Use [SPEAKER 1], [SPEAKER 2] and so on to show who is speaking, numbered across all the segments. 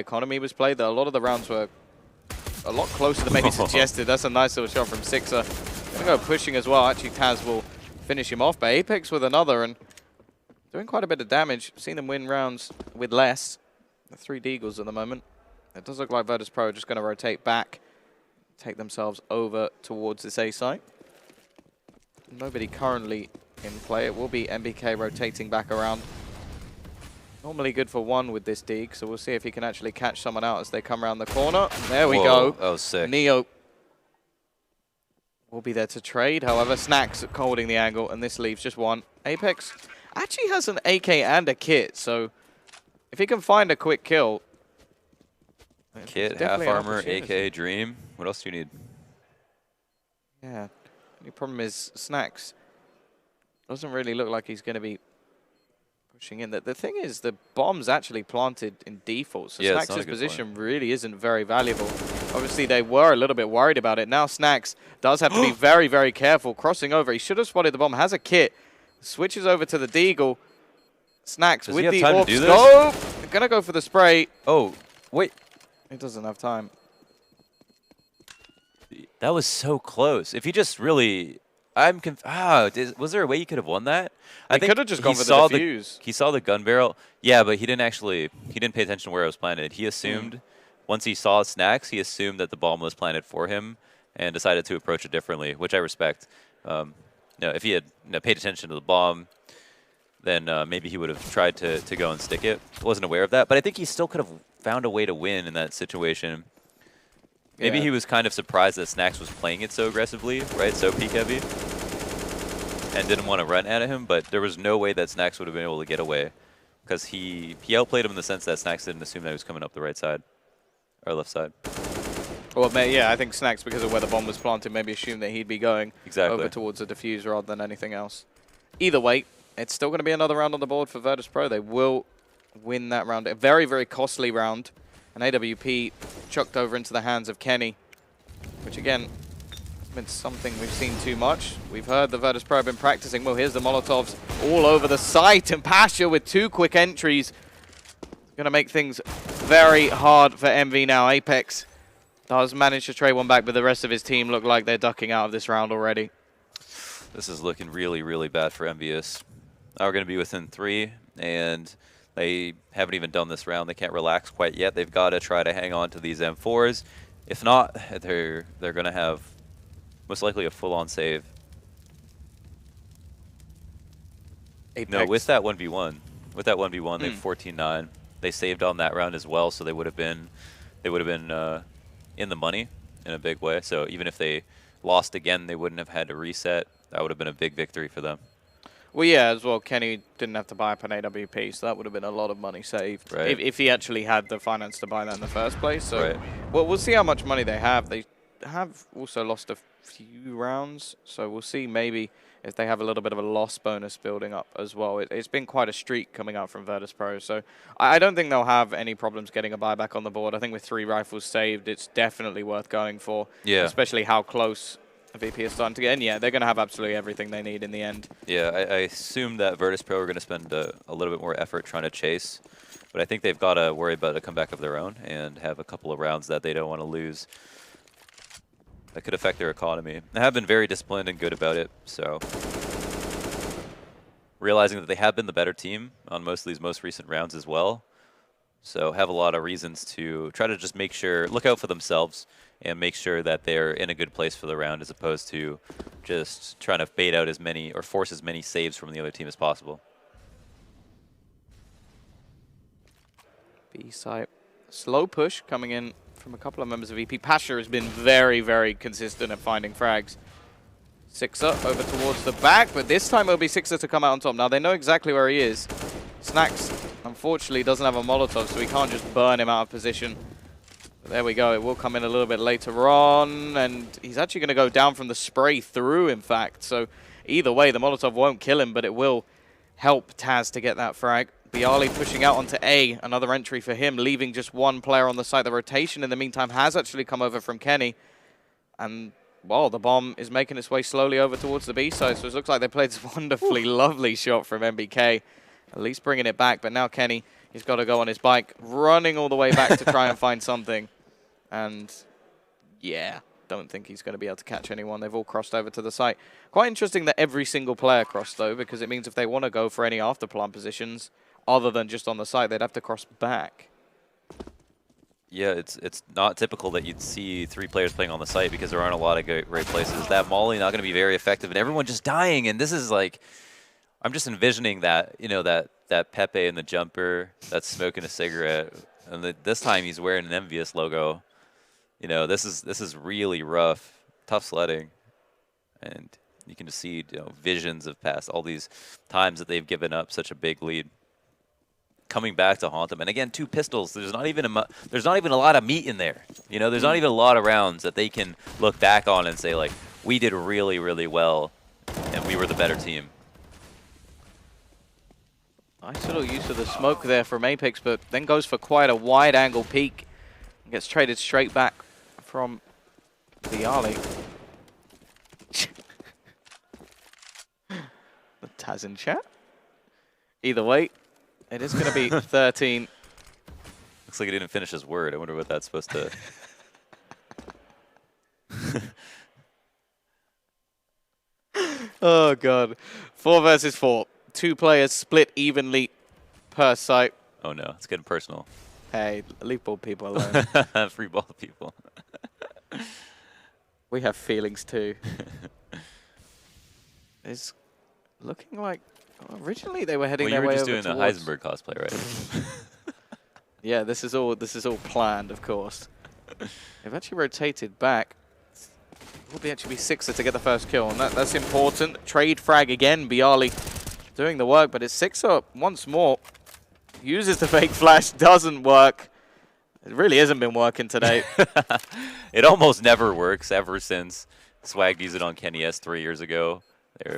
[SPEAKER 1] economy was played, that a lot of the rounds were a lot closer than maybe suggested. That's a nice little shot from Sixer. Gonna go pushing as well. Actually, Taz will finish him off, but Apex with another and doing quite a bit of damage. Seen them win rounds with less. The 3 Deagles at the moment. It does look like Virtus.pro are just going to rotate back, take themselves over towards this A site. Nobody currently in play. It will be MBK rotating back around. Normally good for 1 with this Deag, so we'll see if he can actually catch someone out as they come around the corner. There we go.
[SPEAKER 2] That was sick.
[SPEAKER 1] Neo will be there to trade. However, Snacks holding the angle, and this leaves just 1. Apex actually has an AK and a kit, so if he can find a quick kill.
[SPEAKER 2] Kit, half armor, AK, Dream. What else do you need?
[SPEAKER 1] Yeah. The problem is Snacks doesn't really look like he's going to be pushing in. The thing is, the bomb's actually planted in default, so
[SPEAKER 2] yeah,
[SPEAKER 1] Snacks' position really isn't very valuable. Obviously, they were a little bit worried about it. Now Snacks does have to be very, very careful. Crossing over, he should have spotted the bomb. Has a kit. Switches over to the Deagle. Snacks with the AWP scope. They're going to go for the spray.
[SPEAKER 2] Oh, wait.
[SPEAKER 1] He doesn't have time.
[SPEAKER 2] That was so close. If he just really... was there a way you could have won that?
[SPEAKER 1] I think could have just gone for the defuse.
[SPEAKER 2] He saw the gun barrel. Yeah, but he didn't pay attention to where it was planted. He assumed, once he saw Snacks, he assumed that the bomb was planted for him and decided to approach it differently, which I respect. If he had paid attention to the bomb, then maybe he would have tried to go and stick it. Wasn't aware of that, but I think he still could have found a way to win in that situation. Maybe he was kind of surprised that Snacks was playing it so aggressively, right? So peek heavy, and didn't want to run at him. But there was no way that Snacks would have been able to get away, because he outplayed him in the sense that Snacks didn't assume that he was coming up the right side or left side.
[SPEAKER 1] Well, yeah, I think Snacks, because of where the bomb was planted, maybe assumed that he'd be going over towards the defuse rather than anything else. Either way, it's still going to be another round on the board for Virtus.pro. They will win that round. A very, very costly round. An AWP chucked over into the hands of Kenny, which again has been something we've seen too much. We've heard the Virtus.pro have been practicing. Well, here's the Molotovs all over the site, and Pasha with 2 quick entries. Going to make things very hard for EnVy now. Apex does manage to trade one back, but the rest of his team look like they're ducking out of this round already.
[SPEAKER 2] This is looking really, really bad for EnVyUs. Now we're going to be within 3, and they haven't even done this round. They can't relax quite yet. They've got to try to hang on to these M4s. If not, they're going to have most likely a full-on save.
[SPEAKER 1] Apex.
[SPEAKER 2] No, with that 1v1, they've 14-9. They saved on that round as well, so they would have been in the money in a big way. So even if they lost again, they wouldn't have had to reset. That would have been a big victory for them.
[SPEAKER 1] Well, yeah, as well, Kenny didn't have to buy up an AWP, so that would have been a lot of money saved if he actually had the finance to buy that in the first place. So, well, we'll see how much money they have. They have also lost a few rounds, so we'll see maybe if they have a little bit of a loss bonus building up as well. It's been quite a streak coming out from Virtus.pro, so I don't think they'll have any problems getting a buyback on the board. I think with 3 rifles saved, it's definitely worth going for, especially how close VP is starting to get in. Yeah, they're going to have absolutely everything they need in the end.
[SPEAKER 2] Yeah, I assume that Virtus.pro are going to spend a little bit more effort trying to chase, but I think they've got to worry about a comeback of their own and have a couple of rounds that they don't want to lose. That could affect their economy. They have been very disciplined and good about it, so realizing that they have been the better team on most of these most recent rounds as well. So have a lot of reasons to try to just make sure, look out for themselves and make sure that they're in a good place for the round, as opposed to just trying to bait out as many or force as many saves from the other team as possible.
[SPEAKER 1] B site. Slow push coming in from a couple of members of VP. Pasha has been very, very consistent at finding frags. Sixer over towards the back, but this time it'll be Sixer to come out on top. Now they know exactly where he is. Snacks, unfortunately, doesn't have a Molotov, so we can't just burn him out of position. But there we go. It will come in a little bit later on, and he's actually going to go down from the spray through, in fact. So either way, the Molotov won't kill him, but it will help Taz to get that frag. Bialy pushing out onto A, another entry for him, leaving just 1 player on the site. The rotation in the meantime has actually come over from Kenny. And, well, the bomb is making its way slowly over towards the B side, so it looks like they played this wonderfully lovely shot from MBK. At least bringing it back, but now Kenny He's got to go on his bike, running all the way back to try and find something. And yeah, don't think he's going to be able to catch anyone. They've all crossed over to the site. Quite interesting that every single player crossed, though, because it means if they want to go for any after-plant positions, other than just on the site, they'd have to cross back.
[SPEAKER 2] Yeah, it's not typical that you'd see 3 players playing on the site because there aren't a lot of great places. That molly not going to be very effective, and everyone just dying. And this is like, I'm just envisioning that, you know, that Pepe in the jumper that's smoking a cigarette, and this time he's wearing an EnVyUs logo. You know, this is really rough, tough sledding, and you can just see, you know, visions of past all these times that they've given up such a big lead, coming back to haunt them. And again, 2 pistols. There's not even a lot of meat in there. You know, there's not even a lot of rounds that they can look back on and say like, we did really, really well, and we were the better team.
[SPEAKER 1] Nice little use of the smoke there from Apex, but then goes for quite a wide angle peek. Gets traded straight back from byali. The Taz in chat. Either way, it is going to be 13.
[SPEAKER 2] Looks like he didn't finish his word. I wonder what that's supposed to...
[SPEAKER 1] Oh, God. 4 versus 4. 2 players split evenly per site.
[SPEAKER 2] Oh, no. It's getting personal.
[SPEAKER 1] Hey, leave ball people alone.
[SPEAKER 2] Free ball people.
[SPEAKER 1] We have feelings, too. It's looking like... Originally, they were heading their way over towards...
[SPEAKER 2] you were just doing the Heisenberg cosplay, right?
[SPEAKER 1] Yeah, this is all planned, of course. They've actually rotated back. It will actually be Sixer to get the first kill, and that's important. Trade frag again, byali doing the work, but it's Sixer once more. Uses the fake flash, doesn't work. It really hasn't been working today.
[SPEAKER 2] It almost never works ever since Swag used it on Kenny S 3 years ago.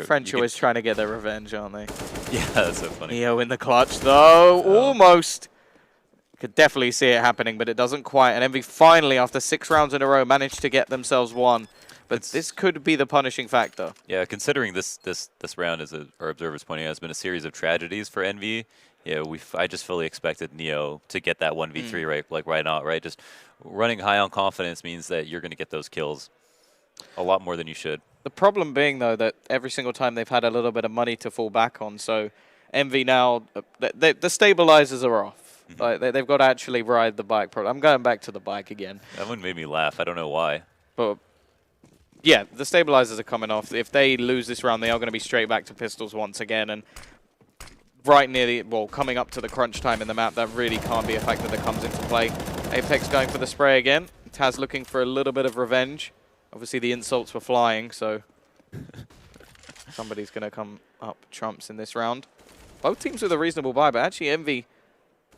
[SPEAKER 1] French always trying to get their revenge, aren't they?
[SPEAKER 2] Yeah, that's so funny.
[SPEAKER 1] Neo in the clutch, though. Almost. Could definitely see it happening, but it doesn't quite. And EnVy finally, after 6 rounds in a row, managed to get themselves one. But this could be the punishing factor.
[SPEAKER 2] Yeah, considering this round, as our observers pointing out, has been a series of tragedies for EnVy. Yeah, I just fully expected Neo to get that 1v3 right, like right out, right? Just running high on confidence means that you're going to get those kills a lot more than you should.
[SPEAKER 1] The problem being, though, that every single time they've had a little bit of money to fall back on. So EnVy now, the stabilizers are off. Like, they've got to actually ride the bike. I'm going back to the bike again.
[SPEAKER 2] That one made me laugh. I don't know why.
[SPEAKER 1] But yeah, the stabilizers are coming off. If they lose this round, they are going to be straight back to pistols once again. And right near the, well, coming up to the crunch time in the map, that really can't be a factor that comes into play. Apex going for the spray again. Taz looking for a little bit of revenge. Obviously, the insults were flying, so somebody's going to come up trumps in this round. Both teams with a reasonable buy, but actually EnVy,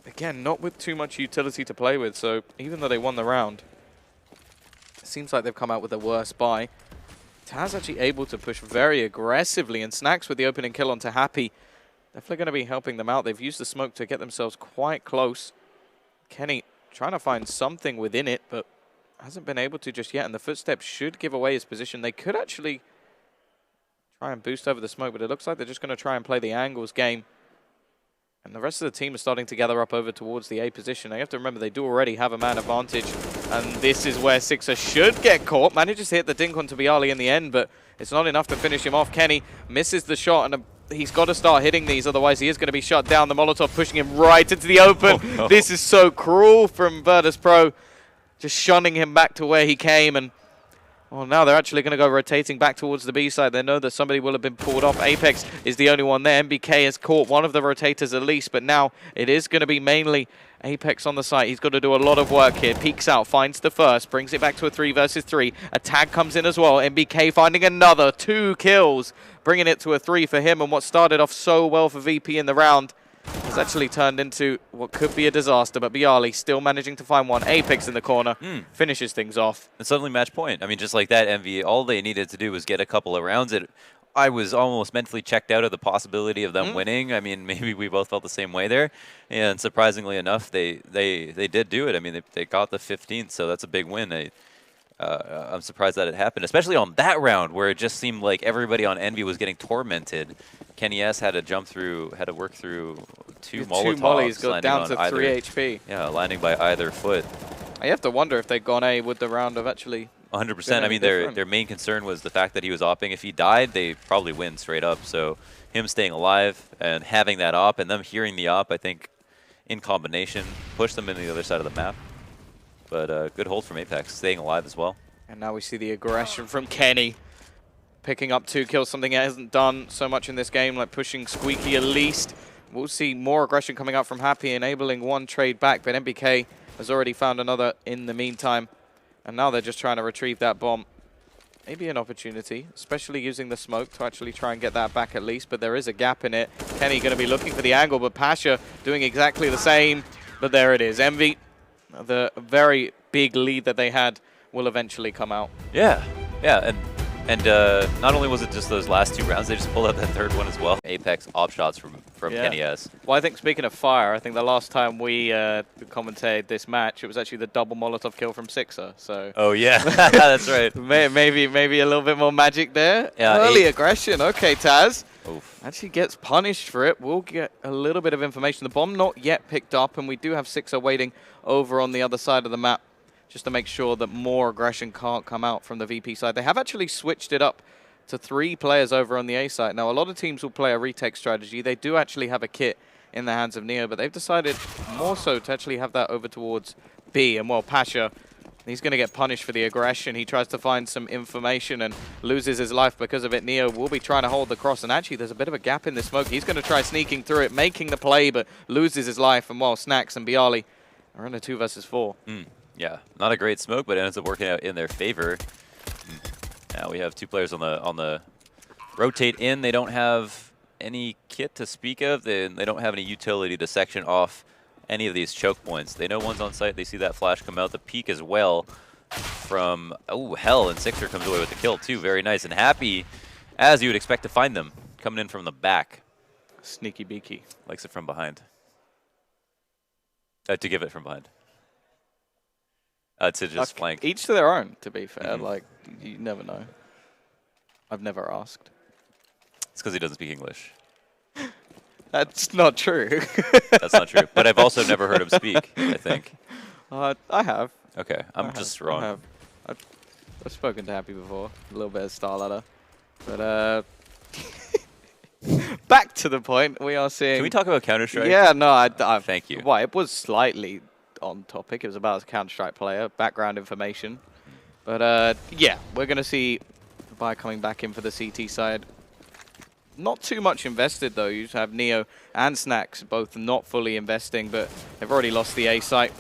[SPEAKER 1] again, not with too much utility to play with. So even though they won the round, it seems like they've come out with a worse buy. Taz actually able to push very aggressively, and Snacks with the opening kill onto Happy. Definitely going to be helping them out. They've used the smoke to get themselves quite close. Kenny trying to find something within it, but hasn't been able to just yet. And the footsteps should give away his position. They could actually try and boost over the smoke, but it looks like they're just going to try and play the angles game. And the rest of the team is starting to gather up over towards the A position. They have to remember they do already have a man advantage. And this is where Sixer should get caught. Manages to hit the dink onto byali in the end, but it's not enough to finish him off. Kenny misses the shot, and he's got to start hitting these, otherwise he is going to be shut down. The Molotov pushing him right into the open. Oh, no. This is so cruel from Virtus.pro. Just shunning him back to where he came. And well, now they're actually going to go rotating back towards the B side. They know that somebody will have been pulled off. Apex is the only one there. MBK has caught one of the rotators at least, but now it is going to be mainly Apex on the site. He's got to do a lot of work here. Peeks out, finds the first, brings it back to a 3 versus 3. A tag comes in as well. MBK finding another 2 kills, bringing it to a 3 for him. And what started off so well for VP in the round has actually turned into what could be a disaster, but byali still managing to find one. Apex in the corner, finishes things off.
[SPEAKER 2] And suddenly match point. I mean, just like that, EnVy, all they needed to do was get a couple of rounds. I was almost mentally checked out of the possibility of them winning. I mean, maybe we both felt the same way there. And surprisingly enough, they did do it. I mean, they got the 15th, so that's a big win. I'm surprised that it happened, especially on that round where it just seemed like everybody on Envy was getting tormented. Kenny S had to work through two
[SPEAKER 1] mollies got
[SPEAKER 2] landing
[SPEAKER 1] down
[SPEAKER 2] on
[SPEAKER 1] to
[SPEAKER 2] either,
[SPEAKER 1] 3 HP.
[SPEAKER 2] Yeah, landing by either foot.
[SPEAKER 1] I have to wonder if they'd gone A, would the round have actually
[SPEAKER 2] 100%. I mean, their main concern was the fact that he was opping. If he died, they probably win straight up. So him staying alive and having that op and them hearing the op, I think, in combination, pushed them into the other side of the map. But good hold from Apex, staying alive as well.
[SPEAKER 1] And now we see the aggression from Kenny. Picking up 2 kills, something he hasn't done so much in this game, like pushing Squeaky at least. We'll see more aggression coming out from Happy, enabling one trade back, but MBK has already found another in the meantime. And now they're just trying to retrieve that bomb. Maybe an opportunity, especially using the smoke to actually try and get that back at least, but there is a gap in it. Kenny going to be looking for the angle, but Pasha doing exactly the same. But there it is. Envy, the very big lead that they had, will eventually come out.
[SPEAKER 2] Yeah, and not only was it just those last 2 rounds, they just pulled out that 3rd one as well. Apex op shots from Kenny S.
[SPEAKER 1] Well, I think speaking of fire, I think the last time we commentated this match, it was actually the double Molotov kill from Sixer. So.
[SPEAKER 2] Oh yeah, that's right.
[SPEAKER 1] maybe a little bit more magic there.
[SPEAKER 2] Yeah,
[SPEAKER 1] early aggression. Okay, Taz.
[SPEAKER 2] Oof.
[SPEAKER 1] Actually gets punished for it. We'll get a little bit of information. The bomb not yet picked up, and we do have Sixer waiting over on the other side of the map, just to make sure that more aggression can't come out from the VP side. They have actually switched it up to 3 players over on the A side. Now, a lot of teams will play a retake strategy. They do actually have a kit in the hands of Neo, but they've decided more so to actually have that over towards B. And, well, Pasha, he's going to get punished for the aggression. He tries to find some information and loses his life because of it. Neo will be trying to hold the cross, and actually there's a bit of a gap in this smoke. He's going to try sneaking through it, making the play, but loses his life. And, well, Snacks and Bialy are in a 2 versus 4.
[SPEAKER 2] Yeah, not a great smoke, but it ends up working out in their favor. Now we have 2 players on the rotate in. They don't have any kit to speak of. They don't have any utility to section off any of these choke points. They know one's on site. They see that flash come out. The peek as well from, oh, hell, and Sixer comes away with the kill too. Very nice. And Happy, as you would expect to find them, coming in from the back.
[SPEAKER 1] Sneaky beaky.
[SPEAKER 2] Likes it from behind. To give it from behind. To just flank.
[SPEAKER 1] Each to their own, to be fair. Like, you never know. I've never asked.
[SPEAKER 2] It's because he doesn't speak English.
[SPEAKER 1] That's not true.
[SPEAKER 2] That's not true. But I've also never heard him speak, I think.
[SPEAKER 1] I have.
[SPEAKER 2] Okay, I'm just wrong.
[SPEAKER 1] I've spoken to Happy before. A little bit of Star Ladder. But, back to the point, we are seeing...
[SPEAKER 2] Can we talk about Counter-Strike?
[SPEAKER 1] Yeah, no, I
[SPEAKER 2] Thank you.
[SPEAKER 1] Well, it was slightly on topic. It was about a Counter-Strike player, background information. But, yeah, we're going to see the buy coming back in for the CT side. Not too much invested, though. You have Neo and Snacks both not fully investing, but they've already lost the A site.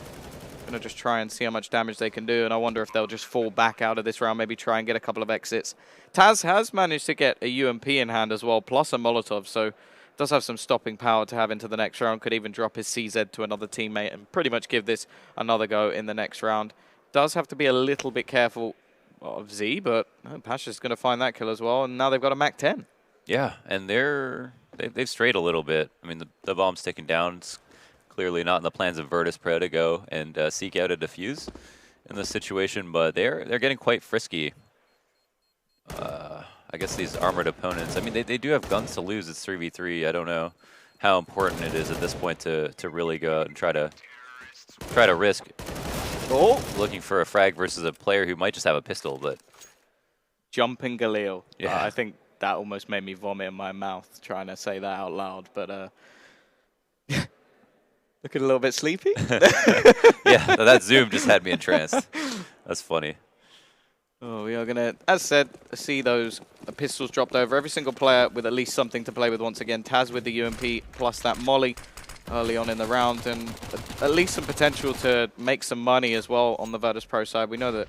[SPEAKER 1] Going to just try and see how much damage they can do, and I wonder if they'll just fall back out of this round, maybe try and get a couple of exits. Taz has managed to get a UMP in hand as well, plus a Molotov, so does have some stopping power to have into the next round. Could even drop his CZ to another teammate and pretty much give this another go in the next round. Does have to be a little bit careful of Z, but Pasha's going to find that kill as well, and now they've got a Mac 10.
[SPEAKER 2] Yeah, and they've strayed a little bit. I mean, the bomb's taken down. It's clearly not in the plans of Virtus.pro to go and seek out a defuse in this situation, but they're getting quite frisky. I guess these armored opponents, I mean, they do have guns to lose. It's 3v3. I don't know how important it is at this point to really go out and try to risk looking for a frag versus a player who might just have a pistol, but... Jumping
[SPEAKER 1] Galil.
[SPEAKER 2] Yeah.
[SPEAKER 1] I think that almost made me vomit in my mouth trying to say that out loud, but looking a little bit sleepy.
[SPEAKER 2] Yeah, that zoom just had me entranced. That's funny.
[SPEAKER 1] Oh, we are going to, as said, see those pistols dropped over. Every single player with at least something to play with once again. Taz with the UMP plus that Molly early on in the round, and at least some potential to make some money as well on the Virtus.pro side. We know that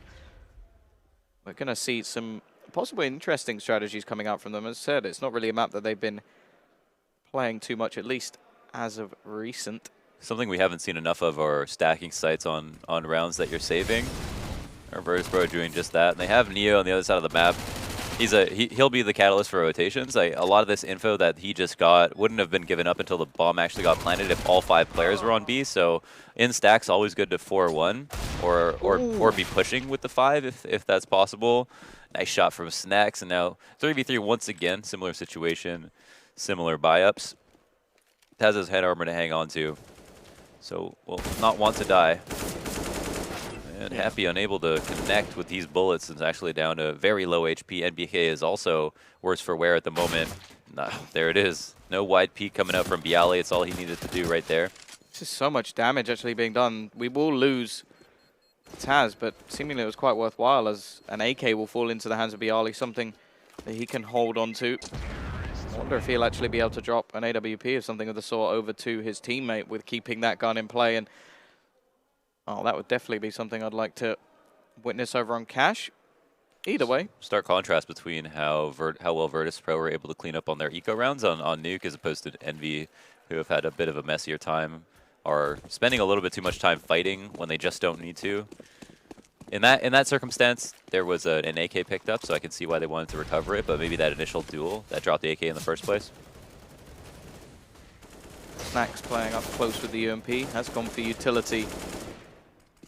[SPEAKER 1] we're going to see some possibly interesting strategies coming out from them. As I said, it's not really a map that they've been playing too much, at least as of recent.
[SPEAKER 2] Something we haven't seen enough of are stacking sites on rounds that you're saving. Or Virtus.pro doing just that. And they have Neo on the other side of the map. He'll be the catalyst for rotations. A lot of this info that he just got wouldn't have been given up until the bomb actually got planted if all 5 players were on B. So in stacks, always good to 4-1. or be pushing with the 5 if that's possible. Nice shot from Snacks, and now 3v3 once again. Similar situation, similar buy-ups. Has his head armor to hang on to, so will not want to die. And Happy unable to connect with these bullets, is actually down to very low HP. NBK is also worse for wear at the moment. Nah, there it is. No wide peek coming out from Bialy. It's all he needed to do right there.
[SPEAKER 1] Just so much damage actually being done. We will lose Taz, but seemingly it was quite worthwhile as an AK will fall into the hands of Bialy, something that he can hold on to. I wonder if he'll actually be able to drop an AWP or something of the sort over to his teammate with keeping that gun in play. And oh, that would definitely be something I'd like to witness over on Cash. Either way.
[SPEAKER 2] Stark contrast between how well Virtus.pro were able to clean up on their eco rounds on Nuke as opposed to Envy, who have had a bit of a messier time, are spending a little bit too much time fighting when they just don't need to. In that circumstance, there was an AK picked up, so I can see why they wanted to recover it, but maybe that initial duel that dropped the AK in the first place.
[SPEAKER 1] Snacks playing up close with the UMP, has gone for utility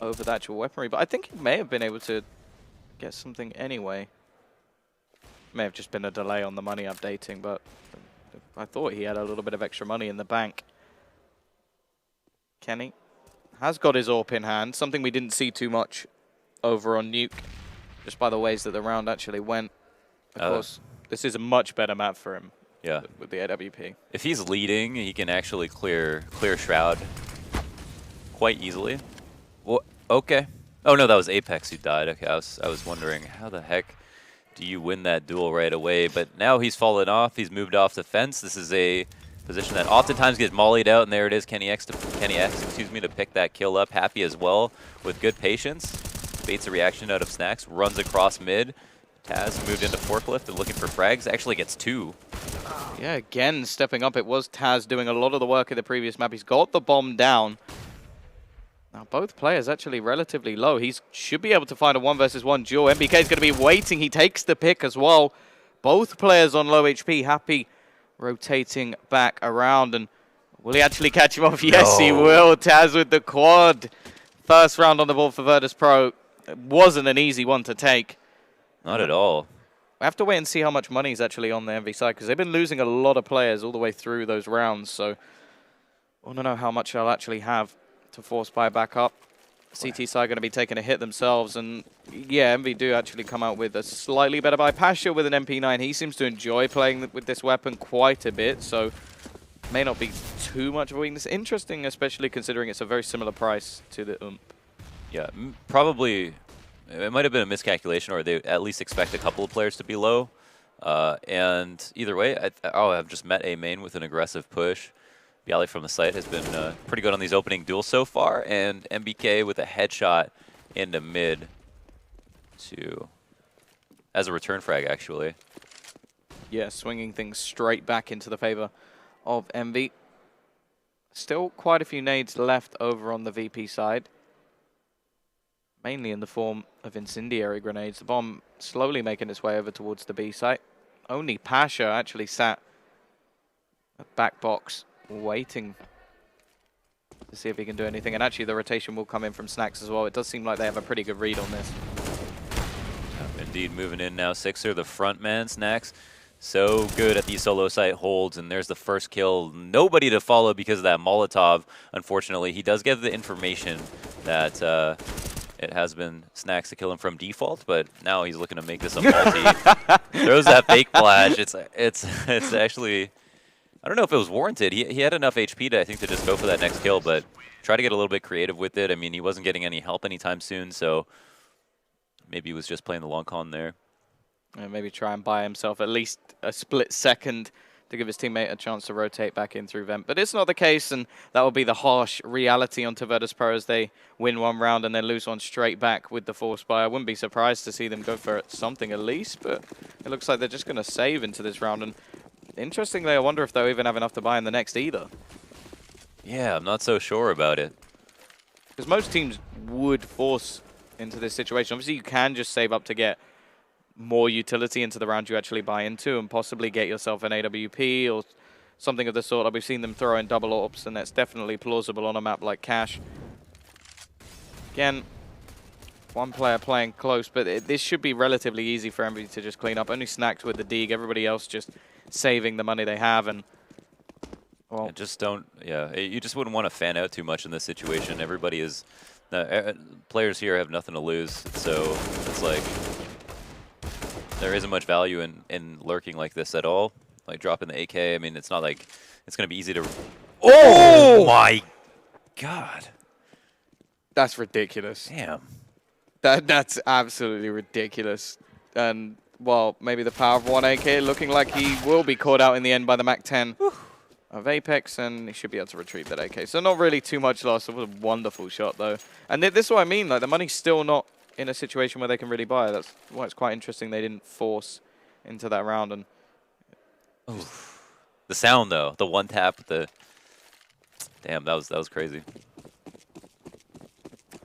[SPEAKER 1] over the actual weaponry, but I think he may have been able to get something anyway. May have just been a delay on the money updating, but I thought he had a little bit of extra money in the bank. Kenny has got his AWP in hand, something we didn't see too much over on Nuke, just by the ways that the round actually went. Of course, this is a much better map for him.
[SPEAKER 2] Yeah,
[SPEAKER 1] with the AWP.
[SPEAKER 2] If he's leading, he can actually clear Shroud quite easily. Well, okay. Oh no, that was Apex who died. Okay, I was wondering how the heck do you win that duel right away? But now he's fallen off. He's moved off the fence. This is a position that oftentimes gets mollied out, and there it is. Kenny X, excuse me, to pick that kill up. Happy as well with good patience. Baits a reaction out of Snacks. Runs across mid. Taz moved into forklift and looking for frags. Actually gets 2.
[SPEAKER 1] Yeah, again stepping up. It was Taz doing a lot of the work in the previous map. He's got the bomb down. Now both players actually relatively low. He should be able to find a 1 versus 1 duel. NBK is going to be waiting. He takes the pick as well. Both players on low HP. Happy rotating back around. And will he actually catch him off? Yes, he will. Taz with the quad. First round on the board for Virtus.pro. It wasn't an easy one to take.
[SPEAKER 2] Not at all.
[SPEAKER 1] I have to wait and see how much money is actually on the Envy side, because they've been losing a lot of players all the way through those rounds. So I want to know how much they'll actually have to force buy back up. CT side going to be taking a hit themselves. And yeah, Envy do actually come out with a slightly better buy. Pasha with an MP9. He seems to enjoy playing with this weapon quite a bit. So may not be too much of a weakness. Interesting, especially considering it's a very similar price to the UMP.
[SPEAKER 2] Yeah, probably. It might have been a miscalculation, or they at least expect a couple of players to be low. And either way, I've just met a main with an aggressive push. Bialy from the site has been pretty good on these opening duels so far, and MBK with a headshot into mid as a return frag, actually.
[SPEAKER 1] Yeah, swinging things straight back into the favor of Envy. Still quite a few nades left over on the VP side. Mainly in the form of incendiary grenades. The bomb slowly making its way over towards the B site. Only Pasha actually sat at back box waiting to see if he can do anything. And actually the rotation will come in from Snacks as well. It does seem like they have a pretty good read on this.
[SPEAKER 2] Indeed, moving in now. Sixer, the front man, Snacks. So good at these solo site holds, and there's the first kill. Nobody to follow because of that Molotov, unfortunately. He does get the information that it has been Snacks to kill him from default, but now he's looking to make this a multi. Throws that fake flash. It's actually, I don't know if it was warranted. He had enough HP to, I think, to just go for that next kill, but try to get a little bit creative with it. I mean, he wasn't getting any help anytime soon, so maybe he was just playing the long con there.
[SPEAKER 1] And maybe try and buy himself at least a split second to give his teammate a chance to rotate back in through vent. But it's not the case, and that will be the harsh reality onto Virtus.pro as they win one round and then lose one straight back with the force buy. I wouldn't be surprised to see them go for something at least, but it looks like they're just going to save into this round. And interestingly, I wonder if they'll even have enough to buy in the next either.
[SPEAKER 2] Yeah, I'm not so sure about it.
[SPEAKER 1] Because most teams would force into this situation. Obviously, you can just save up to get more utility into the round you actually buy into and possibly get yourself an AWP or something of the sort. Like we've seen them throw in double AWPs, and that's definitely plausible on a map like Cash. Again, One player playing close, but this should be relatively easy for EnVy to just clean up. Only Snacked with the dig, everybody else just saving the money they have. And well,
[SPEAKER 2] yeah, just don't. Yeah, you just wouldn't want to fan out too much in this situation. Everybody is. Players here have nothing to lose, so it's like there isn't much value in lurking like this at all. Like dropping the AK. I mean, it's not like it's going to be easy to. Oh my God!
[SPEAKER 1] That's ridiculous.
[SPEAKER 2] Damn.
[SPEAKER 1] That's absolutely ridiculous. And, well, maybe the power of one AK looking like he will be caught out in the end by the MAC-10 of Apex, and he should be able to retrieve that AK. So not really too much loss. It was a wonderful shot, though. And this is what I mean. Like, the money's still not in a situation where they can really buy. That's why it's quite interesting they didn't force into that round. And
[SPEAKER 2] the sound, though. The one tap. Damn, that was crazy.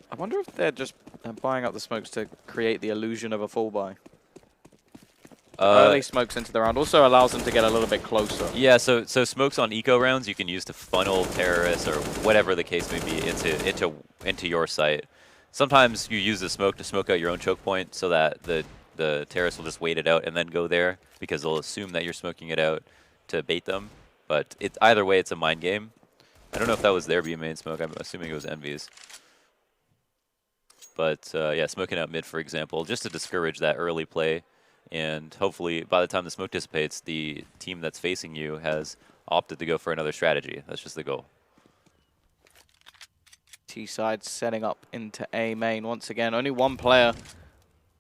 [SPEAKER 1] I wonder if they're just buying up the smokes to create the illusion of a full buy. Early smokes into the round also allows them to get a little bit closer.
[SPEAKER 2] Yeah, so smokes on eco rounds you can use to funnel terrorists or whatever the case may be into your site. Sometimes you use the smoke to smoke out your own choke point so that the terrorists will just wait it out and then go there because they'll assume that you're smoking it out to bait them. But either way, it's a mind game. I don't know if that was their B main smoke. I'm assuming it was EnVyUs. But yeah, smoking out mid, for example, just to discourage that early play. And hopefully, by the time the smoke dissipates, the team that's facing you has opted to go for another strategy. That's just the goal.
[SPEAKER 1] T-side setting up into A main once again. Only one player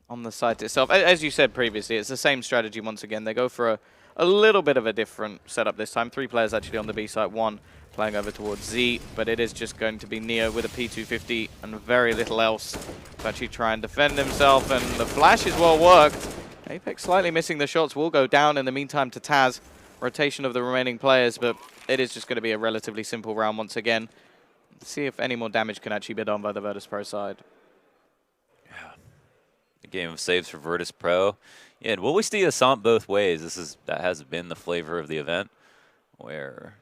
[SPEAKER 1] on the site itself. As you said previously, it's the same strategy once again. They go for a little bit of a different setup this time. 3 players actually on the B site, 1 playing over towards Z, but it is just going to be Neo with a P250 and very little else to actually try and defend himself, and the flash is well worked. Apex slightly missing the shots, will go down in the meantime to Taz. Rotation of the remaining players, but it is just going to be a relatively simple round once again. Let's see if any more damage can actually be done by the Virtus.pro side.
[SPEAKER 2] Yeah. A game of saves for Virtus.pro. Yeah, and will we see Assault both ways? That has been the flavor of the event, where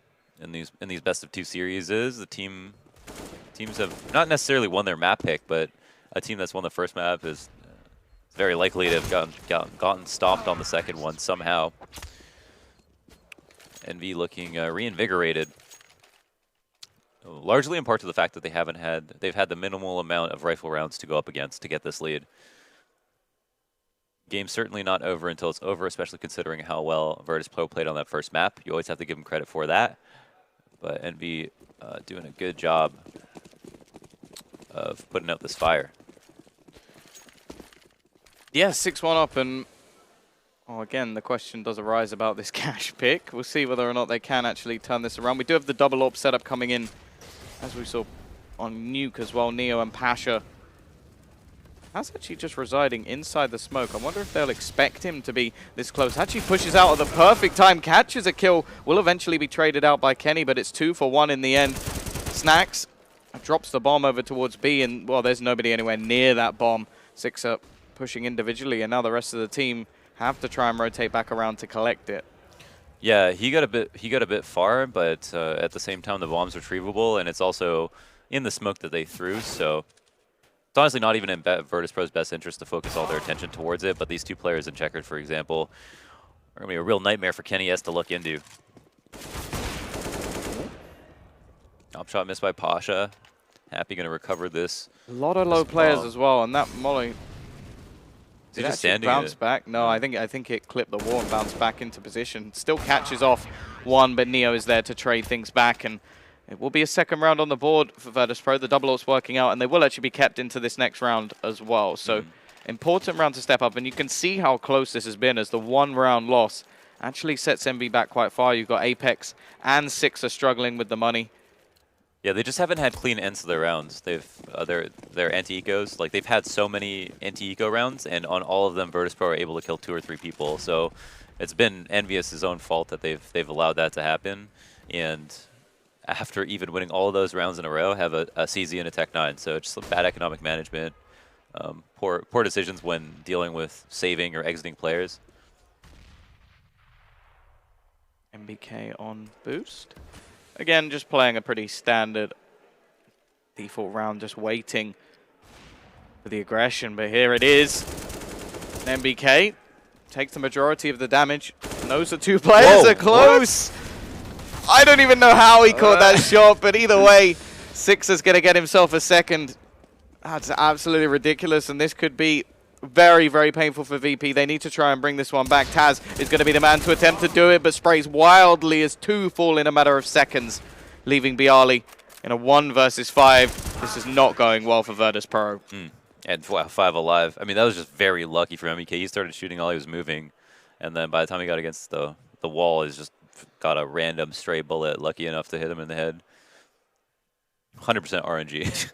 [SPEAKER 2] in these best of 2 series the teams have not necessarily won their map pick, but a team that's won the first map is very likely to have gotten stopped on the second one somehow. EnVy looking reinvigorated, largely in part to the fact that they've had the minimal amount of rifle rounds to go up against to get this lead. Game's certainly not over until it's over, especially considering how well Virtus.pro played on that first map. You always have to give them credit for that. But EnVy doing a good job of putting out this fire.
[SPEAKER 1] Yeah, 6-1 up, and again, the question does arise about this cash pick. We'll see whether or not they can actually turn this around. We do have the double AWP setup coming in, as we saw on Nuke as well. Neo and Pasha. That's actually just residing inside the smoke. I wonder if they'll expect him to be this close. Actually pushes out at the perfect time, catches a kill. Will eventually be traded out by Kenny, but it's 2 for 1 in the end. Snacks drops the bomb over towards B, and, well, there's nobody anywhere near that bomb. 6 up, pushing individually, and now the rest of the team have to try and rotate back around to collect it.
[SPEAKER 2] Yeah, he got a bit far, but at the same time, the bomb's retrievable, and it's also in the smoke that they threw, so it's honestly not even in Virtus.pro's best interest to focus all their attention towards it, but these 2 players in Checkered, for example, are going to be a real nightmare for Kenny S to look into. Top shot missed by Pasha. Happy going to recover this.
[SPEAKER 1] A lot of low players as well, and that Molly
[SPEAKER 2] did just standing
[SPEAKER 1] bounce back. No, I think it clipped the wall and bounced back into position. Still catches off 1, but Neo is there to trade things back, and it will be a second round on the board for Virtus.pro. The double AWP's working out, and they will actually be kept into this next round as well. So important round to step up, and you can see how close this has been as the 1 round loss actually sets EnVy back quite far. You've got Apex and Six are struggling with the money.
[SPEAKER 2] Yeah, they just haven't had clean ends to their rounds. They've their anti-ecos, like they've had so many anti-eco rounds, and on all of them, Virtus.pro are able to kill 2 or 3 people. So it's been EnVyUs' own fault that they've allowed that to happen. And after even winning all of those rounds in a row, have a CZ and a Tech 9. So it's just bad economic management, poor decisions when dealing with saving or exiting players.
[SPEAKER 1] MBK on boost. Again, just playing a pretty standard default round, just waiting for the aggression, but here it is. And MBK takes the majority of the damage. Knows the two players are close. What? I don't even know how he caught that shot, but either way, Sixer's going to get himself a second. That's absolutely ridiculous, and this could be very, very painful for VP. They need to try and bring this one back. Taz is going to be the man to attempt to do it, but sprays wildly as two fall in a matter of seconds, leaving byali in a 1 versus 5. This is not going well for Virtus.pro.
[SPEAKER 2] And 5 alive. I mean, that was just very lucky for MBK. He started shooting while he was moving, and then by the time he got against the wall, he's just got a random stray bullet, lucky enough to hit him in the head. 100% RNG.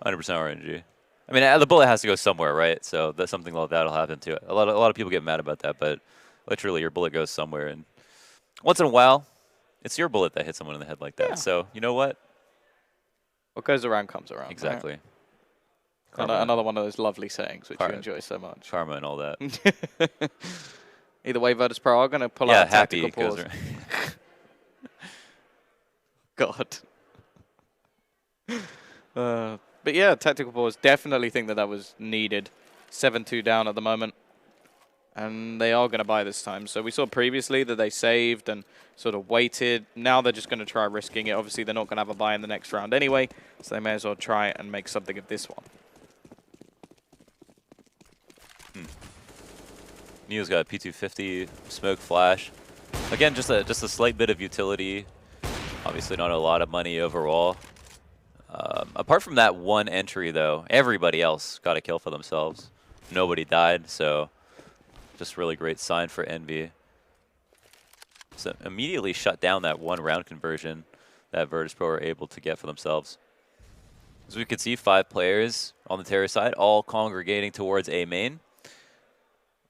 [SPEAKER 2] 100% RNG. I mean, the bullet has to go somewhere, right? So that's something like that'll happen too. A lot of people get mad about that, but literally your bullet goes somewhere, and once in a while, it's your bullet that hits someone in the head like that. Yeah. So you know what?
[SPEAKER 1] What goes around comes around.
[SPEAKER 2] Exactly.
[SPEAKER 1] Right? Another one of those lovely sayings which you enjoy so much.
[SPEAKER 2] Karma and all that.
[SPEAKER 1] Either way, Virtus.pro are going to pull out a tactical pause. God. But yeah, tactical pause. Definitely think that was needed. 7-2 down at the moment. And they are going to buy this time. So we saw previously that they saved and sort of waited. Now they're just going to try risking it. Obviously, they're not going to have a buy in the next round anyway. So they may as well try and make something of this one.
[SPEAKER 2] Neo's got a P250, smoke flash. Again, just a slight bit of utility. Obviously not a lot of money overall. Apart from that one entry, though, everybody else got a kill for themselves. Nobody died, so just really great sign for Envy. So immediately shut down that 1 round conversion that Virtus.pro were able to get for themselves. As we could see, 5 players on the terror side, all congregating towards A main.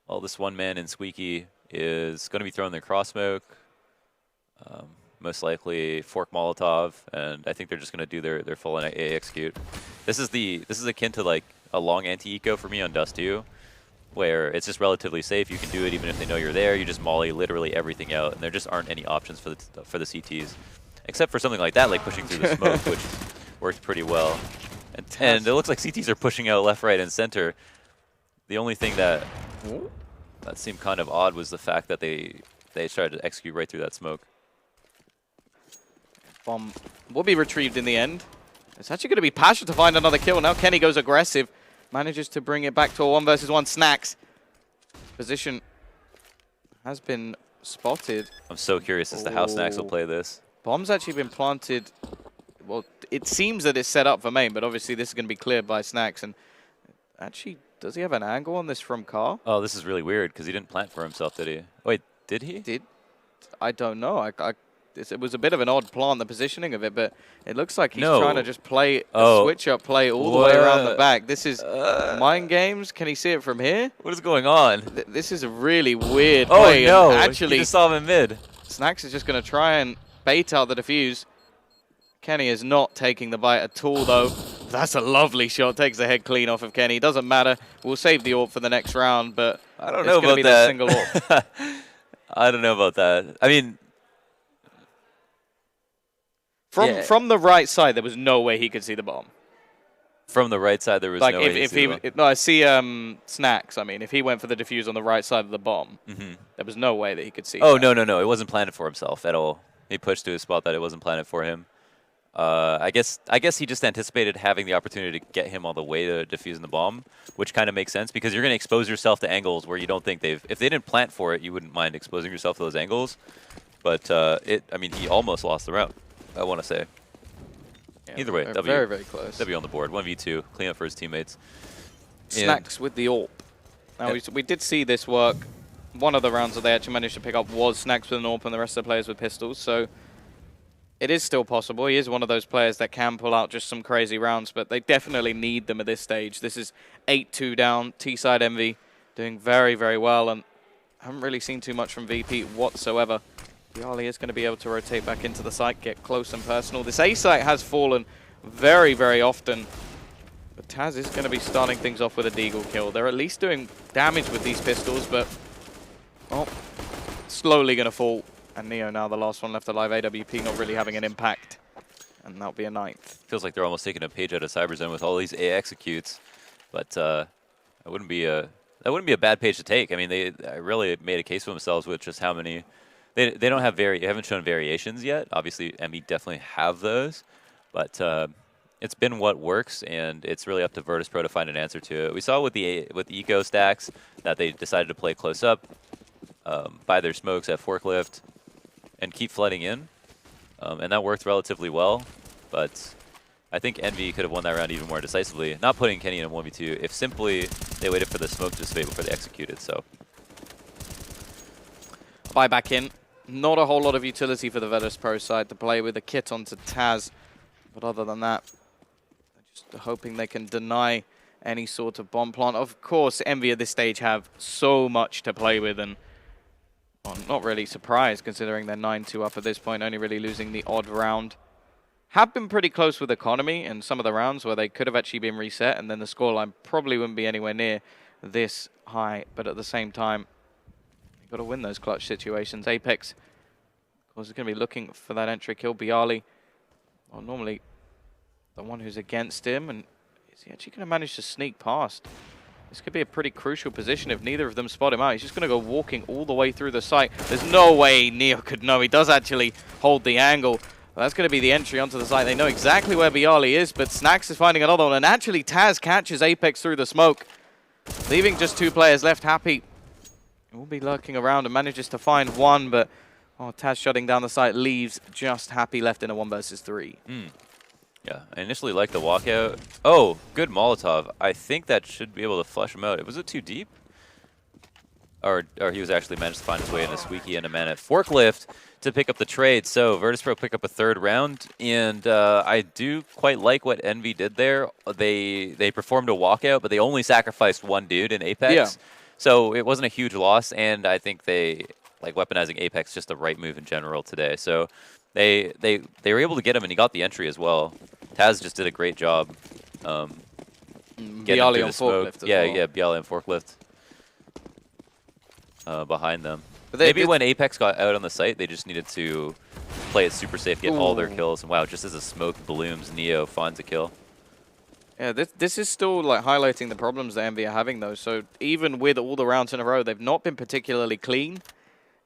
[SPEAKER 2] Well, this one man in Squeaky is going to be throwing their cross smoke. Most likely Fork Molotov, and I think they're just going to do their full A execute. This is akin to like a long anti-eco for me on Dust 2, where it's just relatively safe. You can do it even if they know you're there. You just molly literally everything out, and there just aren't any options for the CTs, except for something like that, like pushing through the smoke, which worked pretty well. And it looks like CTs are pushing out left, right, and center. The only thing that seemed kind of odd was the fact that they tried to execute right through that smoke.
[SPEAKER 1] Bomb will be retrieved in the end. It's actually going to be Pasha to find another kill. Now Kenny goes aggressive. Manages to bring it back to a 1 versus 1. Snacks. Position has been spotted.
[SPEAKER 2] I'm so curious as to how Snacks will play this.
[SPEAKER 1] Bomb's actually been planted. Well, it seems that it's set up for main, but obviously this is going to be cleared by Snacks. And actually, does he have an angle on this from Car?
[SPEAKER 2] Oh, this is really weird because he didn't plant for himself, did he? Wait, did he?
[SPEAKER 1] I don't know. It was a bit of an odd plant, the positioning of it, but it looks like he's trying to just play a switch-up play all the way around the back. This is mind games. Can he see it from here?
[SPEAKER 2] What is going on?
[SPEAKER 1] This is a really weird play.
[SPEAKER 2] Oh, no.
[SPEAKER 1] Actually,
[SPEAKER 2] you just saw him in mid.
[SPEAKER 1] Snacks is just going to try and bait out the defuse. Kenny is not taking the bite at all, though. That's a lovely shot. Takes the head clean off of Kenny. Doesn't matter. We'll save the AWP for the next round, but
[SPEAKER 2] I don't know about that. Single AWP. I don't know about that. I mean,
[SPEAKER 1] from the right side, there was no way he could see the bomb.
[SPEAKER 2] From the right side, there was no way he could see the bomb.
[SPEAKER 1] No, I see Snacks. I mean, if he went for the defuse on the right side of the bomb, there was no way that he could see
[SPEAKER 2] that. No. It wasn't planted for himself at all. He pushed to a spot that it wasn't planted for him. I guess he just anticipated having the opportunity to get him all the way to defusing the bomb, which kind of makes sense because you're going to expose yourself to angles where you don't think if they didn't plant for it, you wouldn't mind exposing yourself to those angles. But I mean, he almost lost the round, I want to say. Yeah, either way, W.
[SPEAKER 1] Very, very close.
[SPEAKER 2] W on the board. 1v2, clean up for his teammates.
[SPEAKER 1] Snacks with the AWP. Now, we did see this work. One of the rounds that they actually managed to pick up was Snacks with an AWP and the rest of the players with pistols, so it is still possible. He is one of those players that can pull out just some crazy rounds, but they definitely need them at this stage. This is 8-2 down. T-side Envy doing very, very well, and haven't really seen too much from VP whatsoever. byali is going to be able to rotate back into the site, get close and personal. This A site has fallen very, very often, but Taz is going to be starting things off with a deagle kill. They're at least doing damage with these pistols, but slowly going to fall. And Neo now the last one left alive. AWP not really having an impact. And that'll be a 9th.
[SPEAKER 2] Feels like they're almost taking a page out of Cyberzone with all these A executes. but that wouldn't be a bad page to take. I mean, they really made a case for themselves with just how many. They don't have haven't shown variations yet. Obviously, EnVy definitely have those, but it's been what works, and it's really up to Virtus.pro to find an answer to it. We saw with the eco stacks that they decided to play close up, buy their smokes at forklift, and keep flooding in, and that worked relatively well. But I think EnVy could have won that round even more decisively, not putting Kenny in a 1v2 if simply they waited for the smoke to dissipate before they executed. So
[SPEAKER 1] Buy back in. Not a whole lot of utility for the Virtus.pro side to play with a kit onto Taz. But other than that, just hoping they can deny any sort of bomb plant. Of course, EnVy at this stage have so much to play with, and well, not really surprised considering they're 9-2 up at this point, only really losing the odd round. Have been pretty close with economy in some of the rounds where they could have actually been reset, and then the scoreline probably wouldn't be anywhere near this high. But at the same time, you've got to win those clutch situations. Apex, of course, is going to be looking for that entry kill. Bialy, well, normally the one who's against him, and is he actually going to manage to sneak past? This could be a pretty crucial position if neither of them spot him out. He's just going to go walking all the way through the site. There's no way Neo could know. He does actually hold the angle. Well, that's going to be the entry onto the site. They know exactly where Bialy is, but Snax is finding another one. And actually, Taz catches Apex through the smoke, leaving just 2 players left. Happy will be lurking around and manages to find one, but Taz shutting down the site leaves just Happy left in a 1 versus 3.
[SPEAKER 2] Yeah, I initially liked the walkout. Oh, good Molotov. I think that should be able to flush him out. Was it too deep? Or he was actually managed to find his way in a squeaky and a man at forklift to pick up the trade. So Virtus.pro pick up a 3rd round, and I do quite like what EnVy did there. They performed a walkout, but they only sacrificed 1 dude in Apex.
[SPEAKER 1] Yeah.
[SPEAKER 2] So it wasn't a huge loss, and I think they like weaponizing Apex just the right move in general today. So they were able to get him, and he got the entry as well. Taz just did a great job.
[SPEAKER 1] Bialy on forklift as well.
[SPEAKER 2] Yeah, Bialy on forklift. Behind them.
[SPEAKER 1] But
[SPEAKER 2] maybe when Apex got out on the site, they just needed to play it super safe, get all their kills. And wow, just as the smoke blooms, Neo finds a kill.
[SPEAKER 1] Yeah, this is still like highlighting the problems that EnVy are having though. So even with all the rounds in a row, they've not been particularly clean.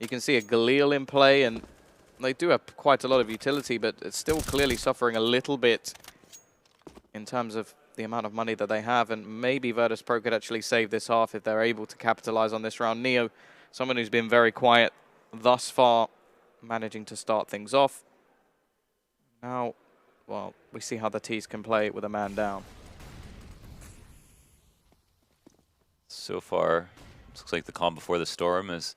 [SPEAKER 1] You can see a Galil in play, and they do have quite a lot of utility, but it's still clearly suffering a little bit in terms of the amount of money that they have, and maybe Virtus.pro could actually save this half if they're able to capitalize on this round. Neo, someone who's been very quiet thus far, managing to start things off. Now, well, we see how the T's can play with a man down.
[SPEAKER 2] So far, looks like the calm before the storm is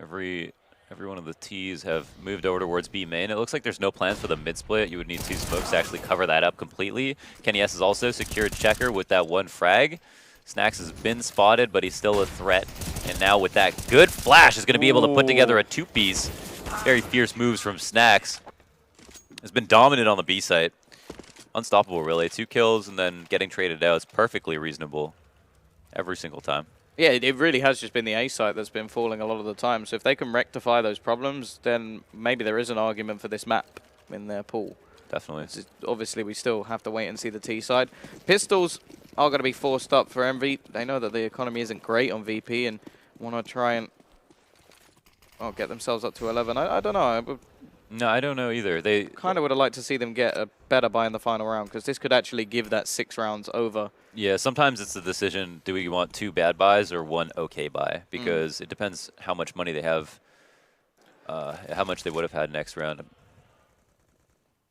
[SPEAKER 2] every one of the T's have moved over towards B main. It looks like there's no plans for the mid split. You would need 2 smokes to actually cover that up completely. Kenny S has also secured checker with that 1 frag. Snax has been spotted, but he's still a threat. And now with that good flash, is going to be able to put together a 2-piece. Very fierce moves from Snax. Has been dominant on the B site. Unstoppable, really. 2 kills and then getting traded out is perfectly reasonable every single time.
[SPEAKER 1] Yeah, it really has just been the A site that's been falling a lot of the time. So if they can rectify those problems, then maybe there is an argument for this map in their pool.
[SPEAKER 2] Definitely.
[SPEAKER 1] Obviously, we still have to wait and see the T side. Pistols are going to be forced up for EnVy. They know that the economy isn't great on VP and want to try and get themselves up to 11. I don't know.
[SPEAKER 2] No, I don't know either. They
[SPEAKER 1] kind of would have liked to see them get a better buy in the final round, because this could actually give that 6 rounds over.
[SPEAKER 2] Yeah, sometimes it's the decision, do we want 2 bad buys or 1 okay buy? Because it depends how much money they have, how much they would have had next round.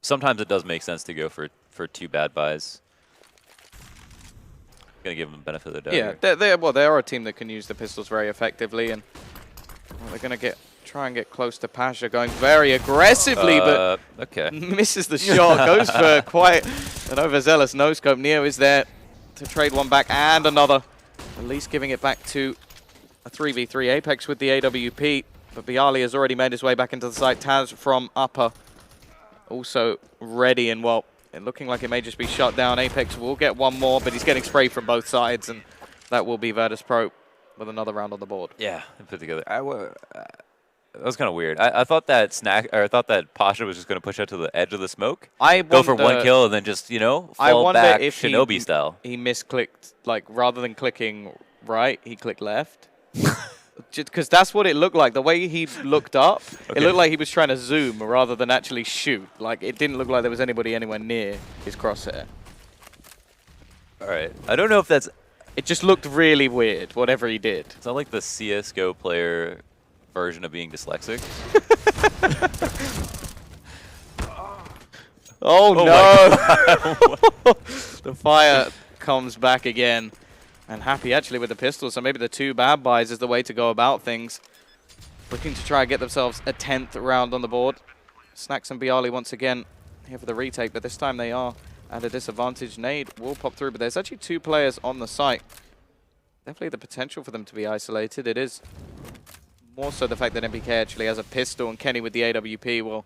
[SPEAKER 2] Sometimes it does make sense to go for 2 bad buys. Gonna give them the benefit of the doubt.
[SPEAKER 1] Yeah, they are a team that can use the pistols very effectively, and they're gonna try and get close to Pasha, going very aggressively, but misses the shot. Goes for quite an overzealous no-scope. Neo is there to trade 1 back and another, at least giving it back to a 3v3. Apex with the AWP, but Bialy has already made his way back into the site. Taz from upper also ready, and well, it looking like it may just be shut down. Apex will get 1 more, but he's getting sprayed from both sides, and that will be Virtus.pro with another round on the board.
[SPEAKER 2] Yeah, put together. That was kind of weird. I thought that I thought that Pasha was just going to push out to the edge of the smoke,
[SPEAKER 1] I
[SPEAKER 2] go for
[SPEAKER 1] wonder,
[SPEAKER 2] one kill, and then just, you know,
[SPEAKER 1] I
[SPEAKER 2] fall
[SPEAKER 1] wonder
[SPEAKER 2] back
[SPEAKER 1] if
[SPEAKER 2] Shinobi style.
[SPEAKER 1] he misclicked, like rather than clicking right, he clicked left. Just because that's what it looked like. The way he looked up,
[SPEAKER 2] Okay.
[SPEAKER 1] it looked like he was trying to zoom rather than actually shoot. Like, it didn't look like there was anybody anywhere near his crosshair.
[SPEAKER 2] All right. I don't know if that's...
[SPEAKER 1] It just looked really weird, whatever he did.
[SPEAKER 2] It's not like the CSGO player version of being dyslexic.
[SPEAKER 1] Oh, no! The fire comes back again. And Happy actually with the pistol, so maybe the 2 bad buys is the way to go about things. Looking to try and get themselves a 10th round on the board. Snacks and Bialy once again here for the retake, but this time they are at a disadvantage. Nade will pop through, but there's actually 2 players on the site. Definitely the potential for them to be isolated. It is more so the fact that NBK actually has a pistol and Kenny with the AWP. Well,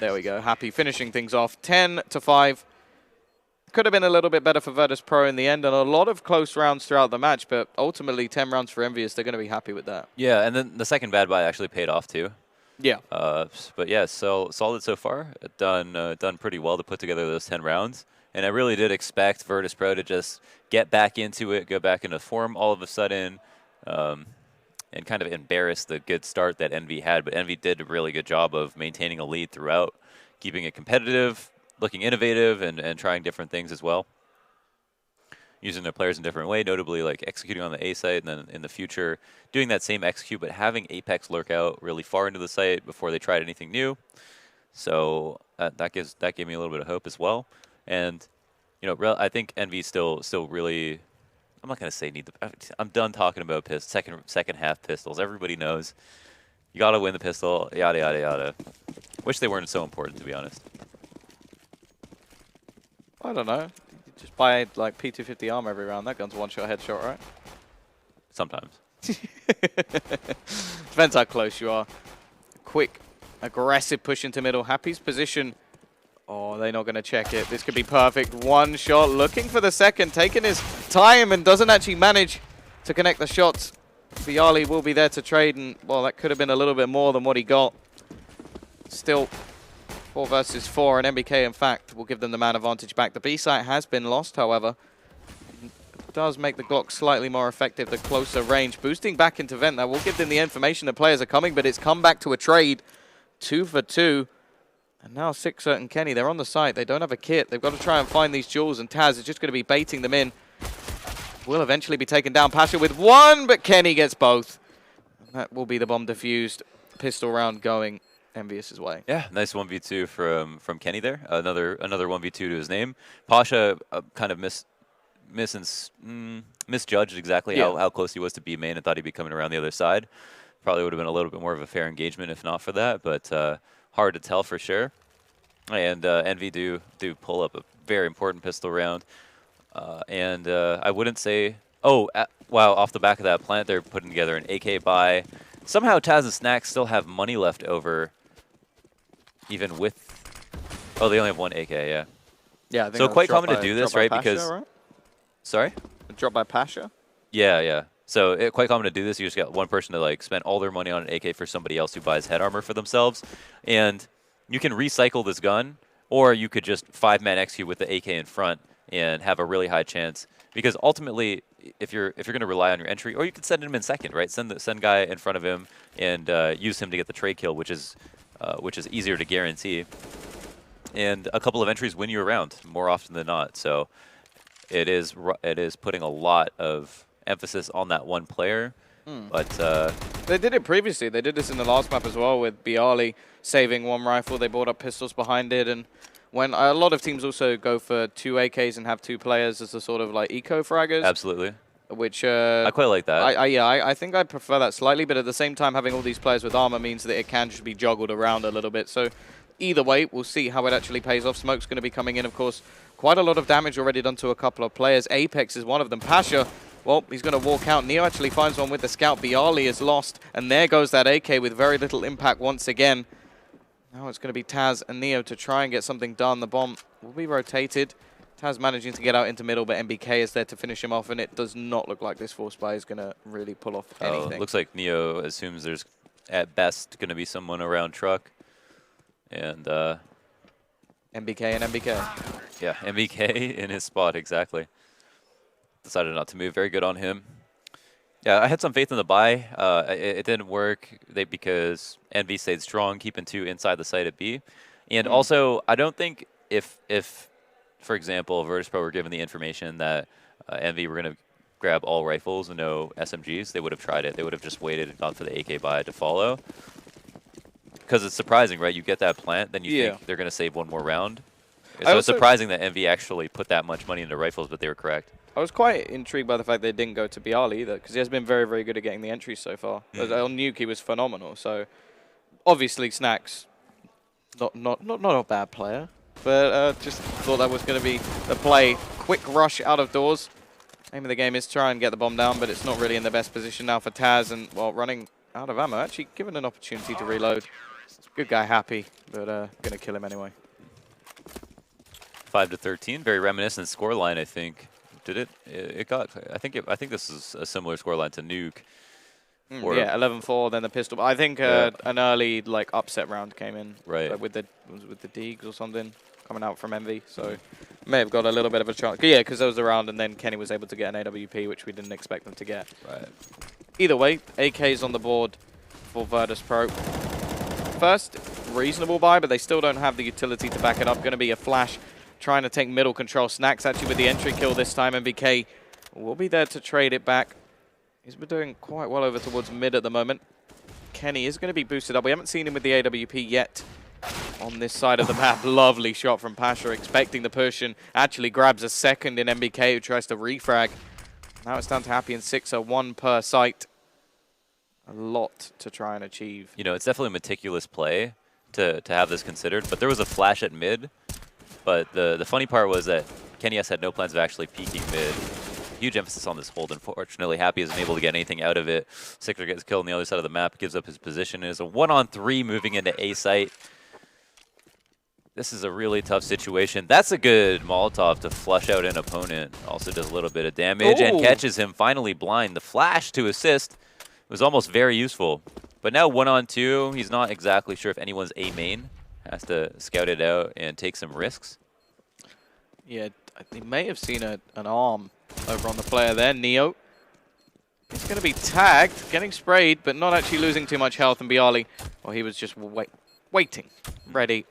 [SPEAKER 1] there we go. Happy finishing things off. 10-5. Could have been a little bit better for Virtus.pro in the end, and a lot of close rounds throughout the match, but ultimately 10 rounds for EnVyUs. They're going to be happy with that.
[SPEAKER 2] Yeah, and then the second bad buy actually paid off too.
[SPEAKER 1] Yeah.
[SPEAKER 2] But yeah, so solid so far. Done pretty well to put together those 10 rounds. And I really did expect Virtus.pro to just get back into it, go back into form all of a sudden, and kind of embarrass the good start that Envy had. But Envy did a really good job of maintaining a lead throughout, keeping it competitive, looking innovative, and trying different things as well. Using their players in a different way, notably like executing on the A site, and then in the future doing that same execute, but having Apex lurk out really far into the site before they tried anything new. So that gave me a little bit of hope as well. And you know, I think Envy still really. I'm not gonna say need the. I'm done talking about second half pistols. Everybody knows you gotta win the pistol. Yada yada yada. Wish they weren't so important, to be honest.
[SPEAKER 1] I don't know. You just buy like P250 armor every round. That gun's one-shot headshot, right?
[SPEAKER 2] Sometimes.
[SPEAKER 1] Depends how close you are. Quick, aggressive push into middle. Happy's position. Oh, they're not going to check it. This could be perfect. One shot. Looking for the second. Taking his time and doesn't actually manage to connect the shots. Bialy will be there to trade. And, well, that could have been a little bit more than what he got. Still 4 versus 4. And NBK, in fact, will give them the man advantage back. The B site has been lost, however. It does make the Glock slightly more effective, the closer range. Boosting back into vent. That will give them the information that players are coming, but it's come back to a trade. 2 for 2. And now Sixer and Kenny, they're on the site. They don't have a kit. They've got to try and find these jewels, and Taz is just going to be baiting them in. Will eventually be taken down. Pasha with 1, but Kenny gets both. And that will be the bomb defused. Pistol round going EnVyUs' way.
[SPEAKER 2] Yeah, nice 1v2 from Kenny there. Another 1v2 to his name. Pasha kind of misjudged exactly how close he was to B main and thought he'd be coming around the other side. Probably would have been a little bit more of a fair engagement if not for that, but hard to tell for sure. And Envy do pull up a very important pistol round. And I wouldn't say... Oh, wow, off the back of that plant, they're putting together an AK buy. Somehow Taz and Snacks still have money left over, even with... Oh, they only have 1 AK, yeah.
[SPEAKER 1] Yeah, I think
[SPEAKER 2] so quite common to do this, right?
[SPEAKER 1] Pasha,
[SPEAKER 2] because...
[SPEAKER 1] right?
[SPEAKER 2] Sorry?
[SPEAKER 1] Drop by Pasha?
[SPEAKER 2] Yeah, yeah. So quite common to do this. You just got one person to like spend all their money on an AK for somebody else who buys head armor for themselves. And you can recycle this gun, or you could just 5-man execute with the AK in front and have a really high chance. Because ultimately, if you're going to rely on your entry, or you could send him in second, right? Send guy in front of him and use him to get the trade kill, which is easier to guarantee. And a couple of entries win you around more often than not. So it is putting a lot of emphasis on that one player. But
[SPEAKER 1] they did it previously. They did this in the last map as well with Bialy saving 1 rifle. They brought up pistols behind it, and when a lot of teams also go for 2 AKs and have 2 players as a sort of like eco fraggers.
[SPEAKER 2] Absolutely.
[SPEAKER 1] Which
[SPEAKER 2] I quite like that.
[SPEAKER 1] I think I prefer that slightly, but at the same time, having all these players with armor means that it can just be juggled around a little bit. So either way, we'll see how it actually pays off. Smoke's going to be coming in, of course. Quite a lot of damage already done to a couple of players. Apex is one of them. Pasha, well, he's going to walk out. Neo actually finds one with the scout. Bialy is lost, and there goes that AK with very little impact once again. Now it's going to be Taz and Neo to try and get something done. The bomb will be rotated. Taz managing to get out into middle, but NBK is there to finish him off, and it does not look like this force buy is going to really pull off anything.
[SPEAKER 2] Looks like Neo assumes there's at best going to be someone around truck. And
[SPEAKER 1] MBK and MBK.
[SPEAKER 2] yeah, MBK in his spot, exactly. Decided not to move. Very good on him. Yeah, I had some faith in the buy. It didn't work because EnVy stayed strong, keeping 2 inside the site at B. And also, I don't think if for example, Virtus.pro were given the information that EnVy were going to grab all rifles and no SMGs, they would have tried it. They would have just waited and gone for the AK buy to follow. Because it's surprising, right? You get that plant, then you think they're going to save one more round. So it's surprising that EnVy actually put that much money into rifles, but they were correct.
[SPEAKER 1] I was quite intrigued by the fact they didn't go to BR either, because he has been very, very good at getting the entries so far. On Nuke, he was phenomenal. So obviously, Snacks, not a bad player, but just thought that was going to be the play. Quick rush out of doors. Aim of the game is try and get the bomb down, but it's not really in the best position now for Taz, and well, running out of ammo. Actually, given an opportunity to reload. Good guy, happy, but gonna kill him anyway.
[SPEAKER 2] 5-13, very reminiscent scoreline, I think. Did it? It got. I think this is a similar scoreline to Nuke.
[SPEAKER 1] Yeah, 11-4. Then the pistol. I think an early like upset round came in.
[SPEAKER 2] Right.
[SPEAKER 1] Like with the Deegs or something coming out from EnVy, so may have got a little bit of a chance. Yeah, because that was the round, and then Kenny was able to get an AWP, which we didn't expect them to get.
[SPEAKER 2] Right.
[SPEAKER 1] Either way, AK's on the board for Virtus.pro. First, reasonable buy, but they still don't have the utility to back it up. Going to be a flash trying to take middle control. Snacks actually with the entry kill this time, and BK will be there to trade it back. He's been doing quite well over towards mid at the moment. Kenny is going to be boosted up. We haven't seen him with the AWP yet on this side of the map. Lovely shot from Pasha, expecting the push, and actually grabs a second in MBK, who tries to refrag. Now it's down to Happy and Sixer, 1 per site. A lot to try and achieve.
[SPEAKER 2] You know, it's definitely a meticulous play to have this considered, but there was a flash at mid. But the funny part was that Kenny S had no plans of actually peeking mid. Huge emphasis on this hold. Unfortunately, Happy isn't able to get anything out of it. Sixer gets killed on the other side of the map, gives up his position. It is a 1-on-3 moving into A site. This is a really tough situation. That's a good Molotov to flush out an opponent. Also does a little bit of damage and catches him finally blind. The flash to assist was almost very useful. But now 1-on-2, he's not exactly sure if anyone's A main. Has to scout it out and take some risks.
[SPEAKER 1] Yeah, they may have seen an arm over on the player there. Neo. He's going to be tagged, getting sprayed, but not actually losing too much health. And Bialy, well, he was just waiting, ready,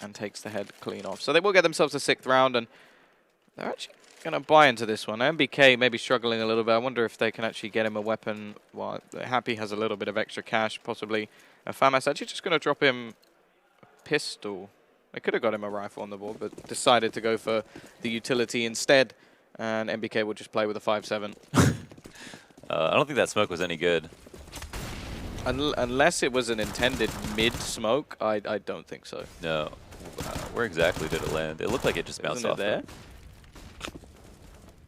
[SPEAKER 1] and takes the head clean off. So they will get themselves a 6th round, and they're actually going to buy into this one. MBK may be struggling a little bit. I wonder if they can actually get him a weapon. Well, Happy has a little bit of extra cash, possibly. Famas actually just going to drop him a pistol. They could have got him a rifle on the board, but decided to go for the utility instead. And MBK will just play with a 5-7.
[SPEAKER 2] I don't think that smoke was any good.
[SPEAKER 1] Unless it was an intended mid-smoke, I don't think so.
[SPEAKER 2] No. Where exactly did it land? It looked like it just bounced off
[SPEAKER 1] there.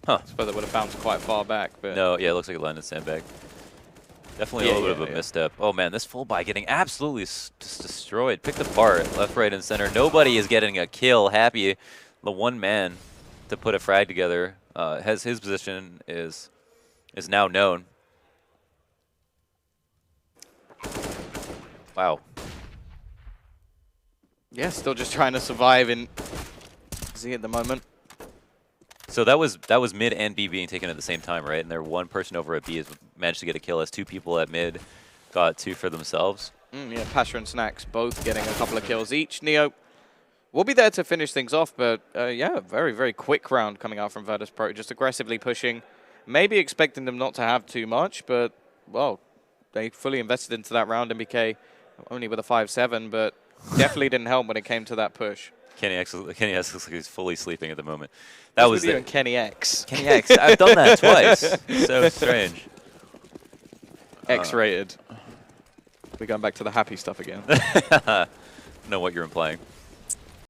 [SPEAKER 2] Huh.
[SPEAKER 1] I suppose it would have bounced quite far back. But
[SPEAKER 2] no, yeah, it looks like it landed sandbag. Definitely a little bit of a misstep. Oh man, this full buy getting absolutely just destroyed. Picked apart, left, right, and center. Nobody is getting a kill. Happy, the one man to put a frag together. Has his position is now known. Wow.
[SPEAKER 1] Yeah, still just trying to survive in Z at the moment.
[SPEAKER 2] So that was mid and B being taken at the same time, right? And there one person over at B has managed to get a kill as 2 people at mid got 2 for themselves.
[SPEAKER 1] Yeah, Pasha and Snacks both getting a couple of kills each. Neo will be there to finish things off, but yeah, very, very quick round coming out from Virtus.pro, just aggressively pushing. Maybe expecting them not to have too much, but, well, they fully invested into that round. MBK only with a 5-7, but definitely didn't help when it came to that push.
[SPEAKER 2] Kenny X looks like he's fully sleeping at the moment. That was
[SPEAKER 1] you and Kenny X.
[SPEAKER 2] Kenny X. I've done that twice. So strange.
[SPEAKER 1] X-rated. We're going back to the happy stuff again.
[SPEAKER 2] Know what you're implying.